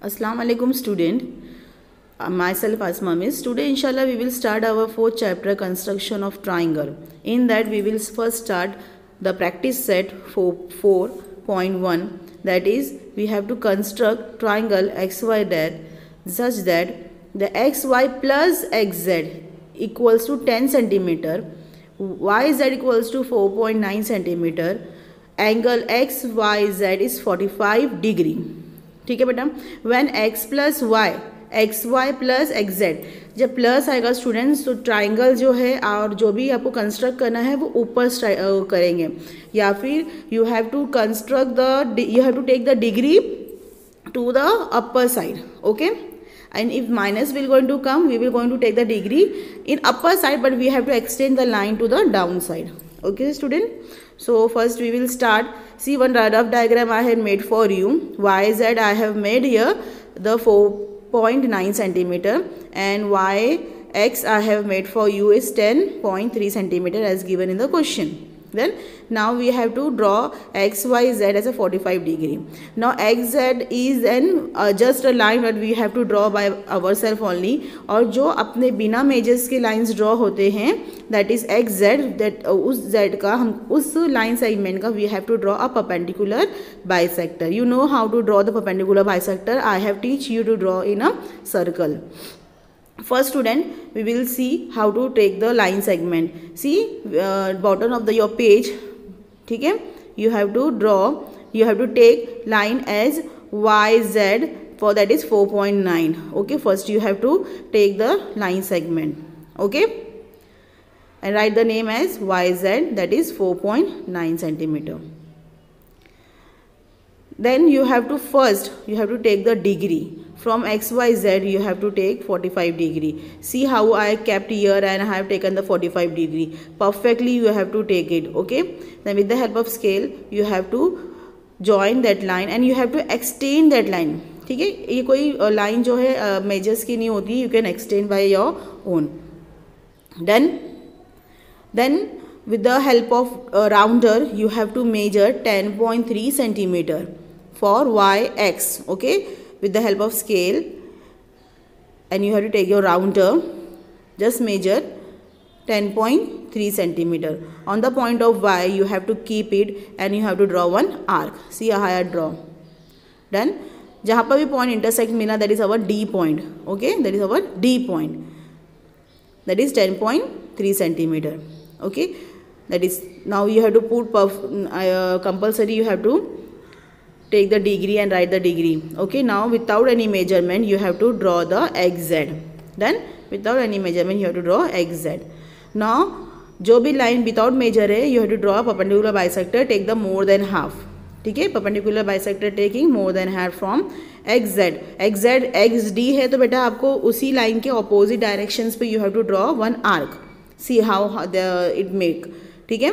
Assalamu alaikum student. Myself Asma Miss. Today inshallah we will start our fourth chapter construction of triangle. In that we will first start the practice set for 4.1, that is we have to construct triangle xy such that the xy plus xz equals to 10 centimeter, yz equals to 4.9 centimeter, angle xyz is 45 degree. ठीक है बेटा. When x plus y xy plus xz, जब plus आएगा students तो triangle जो है और जो भी आपको कंस्ट्रक्ट करना है वो ऊपर करेंगे, या फिर you have to take the degree to the upper side. Okay, and if minus will going to come, we will going to take the degree in upper side, but we have to extend the line to the down side. Okay student, so first we will start. See, one rough diagram I have made for you. YZ I have made here the 4.9 centimeter, and YX I have made for you is 10.3 centimeter as given in the question. Then now we have to draw XYZ as a 45 degree. Now XZ is just a line that we have to draw by ourselves only, और जो अपने बिना measures के lines draw होते हैं that is XZ, that उस Z का हम उस लाइन सेगमेंट का we have to draw a perpendicular bisector. You know how to draw the perpendicular bisector. I have teach you to draw in a circle. First student, we will see how to take the line segment. See, bottom of your page, ठीक है, you have to take line as YZ, for that is 4.9. okay, first you have to take the line segment, okay, and write the name as YZ, that is 4.9 centimeter. Then you have to take the degree. From XYZ you have to take 45 degree. See how I kept here and I have taken the 45 degree. Perfectly you have to take it. Okay. Then with the help of scale you have to join that line and you have to extend that line. ठीक है, ये कोई line जो है measures की नहीं होती, you can extend by your own. Then with the help of rounder you have to measure 10.3 centimeter for YX. Okay, with the help of scale, and you have to take your rounder, just measure 10.3 centimeter. On the point of Y you have to keep it and you have to draw one arc. See how I draw. Done. जहाँ पर भी point intersect मिला, that is our D point. Okay, that is our D point. That is 10.3 centimeter. Okay, that is, now you have to put compulsory you have to take the degree and write the degree. Okay, now without any measurement you have to draw the XZ. Then without any measurement you have to draw XZ. Now जो भी line without measure है you have to draw a perpendicular bisector, take the more than half. ठीक है, perpendicular bisector taking more than half from XZ. XZ XD है तो बेटा आपको उसी line के opposite directions पे you have to draw one arc. See how it make. ठीक है,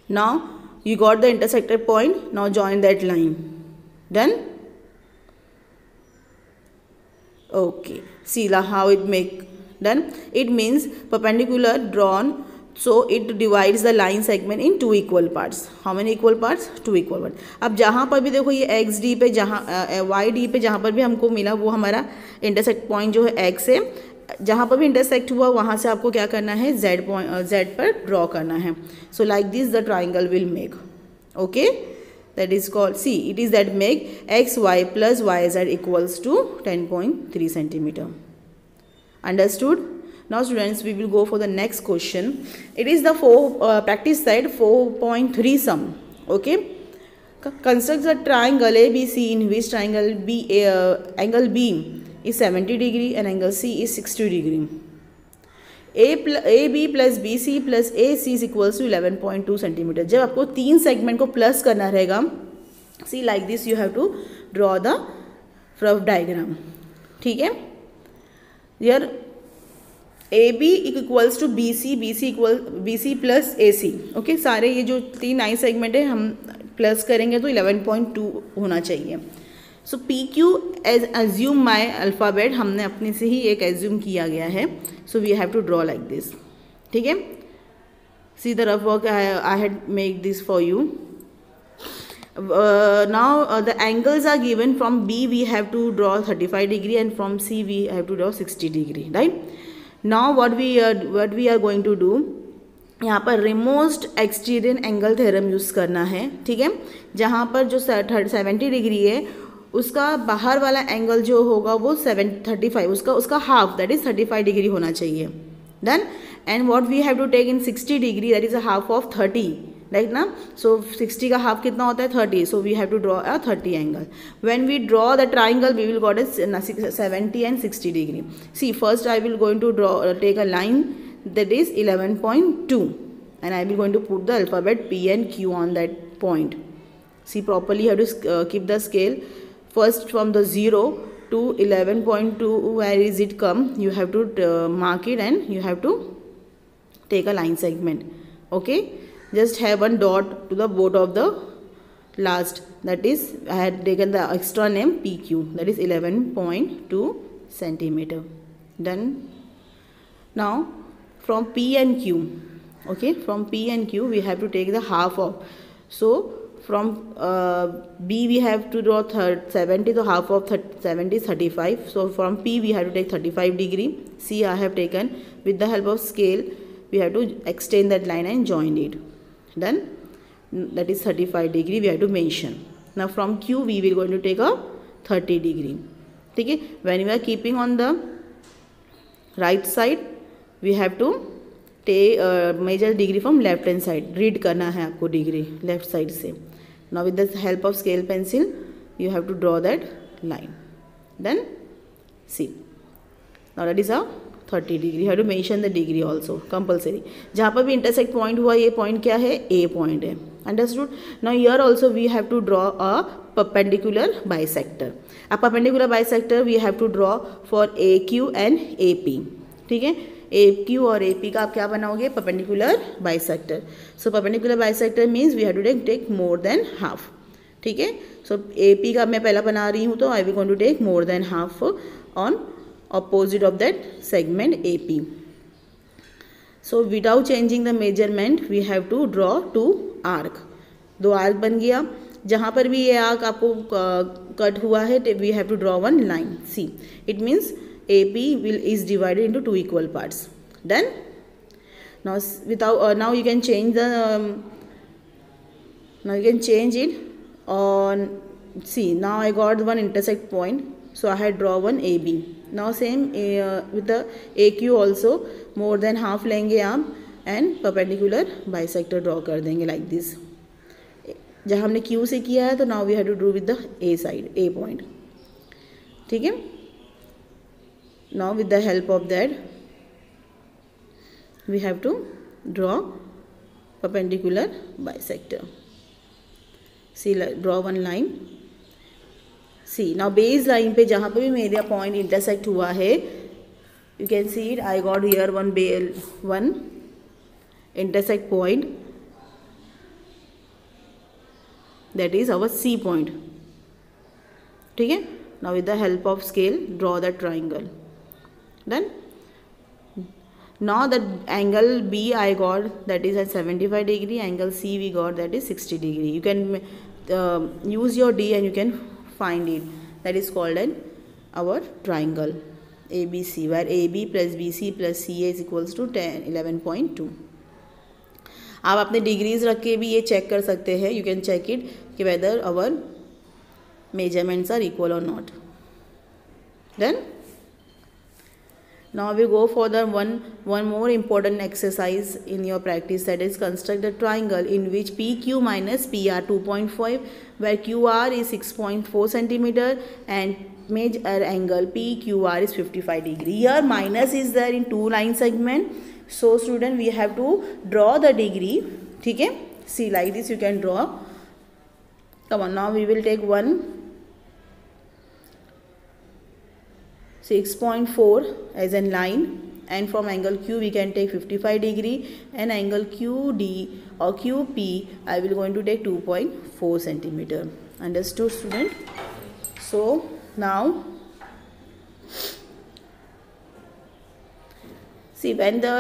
now you got the intersected point. Now join that line. Done. Okay, see how it make. Done. It means perpendicular drawn, so it divides the line segment in two equal parts. How many equal parts? Two equal parts. अब जहाँ पर भी देखो ये XD पे जहाँ YD पे जहाँ पर भी हमको मिला वो हमारा intersect point जो है X है, जहाँ पर भी इंटरसेक्ट हुआ वहाँ से आपको क्या करना है, Z पर ड्रॉ करना है. So like this the triangle will make. Okay, that is called, see it is that make XY plus YZ equals to 10.3 centimeter. Understood? Now students, we will go for the next question. It is the practice side 4.3 sum. Okay, construct the triangle ABC in which angle B is 70 degree and angle C is 60 degree. AB plus BC plus AC is equals to 11.2 centimeter. जब आपको तीन segment को plus करना रहेगा, see like this you have to draw the rough diagram. ठीक है, here AB equals to BC plus AC. okay, सारे ये जो तीन आई सेगमेंट है हम प्लस करेंगे तो 11.2 होना चाहिए. So PQ as assume my alphabet, हमने अपने से ही एक एज्यूम किया गया है. So we have to draw like this. ठीक है, see the rough work I had make this for you. Now the angles are given. From B we have to draw 35 degree and from C we have to draw 60 degree, right? Now what we are going to do, यहाँ पर रिमोस्ट exterior angle theorem use करना है, ठीक है। जहाँ पर जो 70 degree है उसका बाहर वाला एंगल जो होगा वो 35, उसका हाफ, दैट इज 35 डिग्री होना चाहिए। Done. And what we have to take in 60 degree, that is a half of 30, right ना। सो 60 का हाफ कितना होता है 30, so we have to draw a 30 angle. When we draw the triangle we will got 70 and 60 degree. See first I will going to draw take a line that is 11.2 and I will going to put the alphabet P and Q on that point. See properly, you have to keep the scale first from the 0 to 11.2. where is it come, you have to mark it and you have to take a line segment. Okay, just have one dot to the both of the last, that is I had taken the extra name PQ, that is 11.2 centimeter. Done. Now from P and Q, okay, from P and Q we have to take the half of, so from B we have to draw 70, so half of 70 is 35, so from P we have to take 35 degree. See, I have taken with the help of scale, we have to extend that line and join it. Done. That is 35 degree we have to mention. Now from Q we will going to take a 30 degree. Okay, when we are keeping on the right side we have to take measure degree from left hand side. Read करना है आपको degree left side से. Now with the help of scale pencil you have to draw that line. Then see, now that is a 30 degree. You have to mention the degree also compulsory. जहाँ पर भी intersect point हुआ, ये point क्या है, A point है. Understood? Now here also we have to draw a perpendicular bisector. A perpendicular bisector we have to draw for AQ and AP. ठीक है, AQ और AP का आप क्या बनाओगे, perpendicular bisector. So perpendicular bisector means we have to take more than half. ठीक है, सो AP का मैं पहला बना रही हूँ तो I will going to take more than half on opposite of that segment AP. So without changing the measurement we have to draw 2 arc. 2 arc बन गया. जहाँ पर भी ये आर्क आपको कट हुआ है we have to draw 1 line. See, it means AP is divided into 2 equal parts. Done. Now now you can change the now you can change it on. See, now I got one intersect point, so I had draw one AB. Now same with the AQ also, more than half लेंगे आप and perpendicular bisector draw कर देंगे like this. जहाँ हमने Q से किया है तो now we have to do with the A side, A point. ठीक है. Now with the help of that we have to draw perpendicular bisector. See, draw one line. See, now base line पे जहाँ पे भी मेरा point intersect हुआ है, you can see it. I got here one intersect point, that is our C point. ठीक है. Now with the help of scale draw the triangle. Done. Now the angle B I got, that is at 75 degree. Angle C we got, that is 60 degree. You can use your D and you can find it. That is called our triangle ABC, where AB plus BC plus CA is equals to 11.2. आप अपने degrees रख के भी ये check कर सकते हैं. You can check it कि whether our measurements are equal or not. Done. Now we go for the one more important exercise in your practice, that is construct a triangle in which PQ minus PR 2.5, where QR is 6.4 centimeter and measure angle PQR is 55 degree. Here minus is there in 2 line segment, so student we have to draw the degree. ठीक है. See, like this you can draw. Come on, now we will take one 6.4 as a line, and from angle Q we can take 55 degree, and angle QD or QP I will going to take 2.4 centimeter. Understood, student? So now see, when the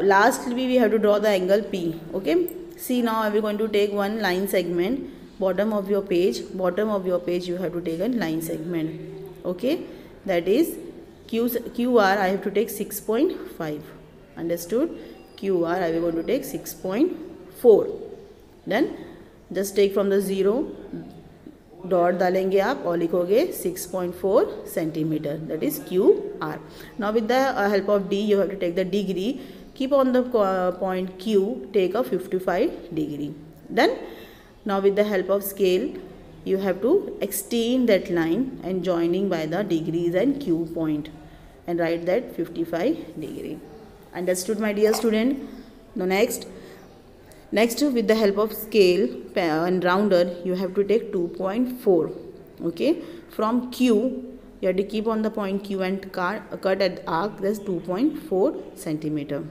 lastly we have to draw the angle P. Okay, see, now I will going to take one line segment bottom of your page you have to take a line segment. Okay, that is QR I have to take 6.5. Understood? QR I am going to take 6.4. Then just take from the 0 dot डालेंगे आप और लिखोगे 6.4 centimetre, that is QR. Now with the help of D you have to take the degree. Keep on the point Q, take a 55 degree. Then now with the help of scale you have to extend that line and joining by the degrees and Q point and write that 55 degree. Understood my dear student? Now next with the help of scale and rounder you have to take 2.4. okay, from Q you have to keep on the point Q and cut at arc, that's 2.4 centimeter.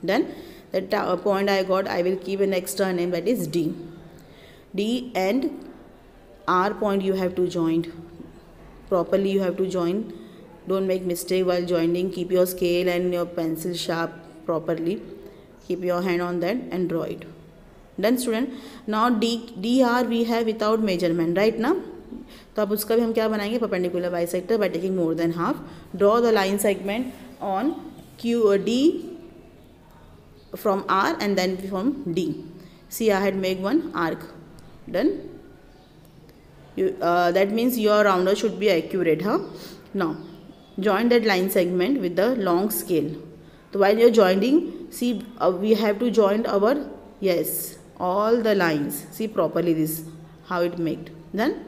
Then that point I got, I will keep an extra name, that is D. D and R point you have to join properly, you have to join. Don't make mistake while joining. Keep your scale and your pencil sharp properly. Keep your hand on that and draw it. Done student. Now DR we have without measurement, right now. तो अब उसका भी हम क्या बनाएंगे, perpendicular bisector by taking more than half. Draw the line segment on D from R and then from D. See, I had made one arc. Done. That means your rounder should be accurate, huh? Now join that line segment with the long scale. So while you're joining, see we have to join our, yes, all the lines. See properly this how it made. Then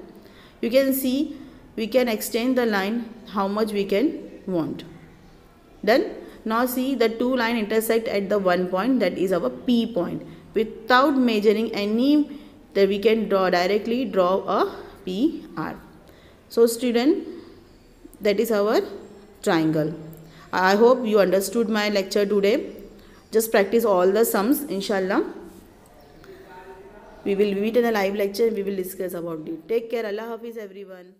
you can see we can extend the line how much we can want. Then now see the two line intersect at the one point, that is our P point. Without measuring any, that we can directly draw a PR. So student, that is our triangle. I hope you understood my lecture today. Just practice all the sums, inshallah. We will meet in a live lecture. We will discuss about it. Take care. Allah Hafiz everyone.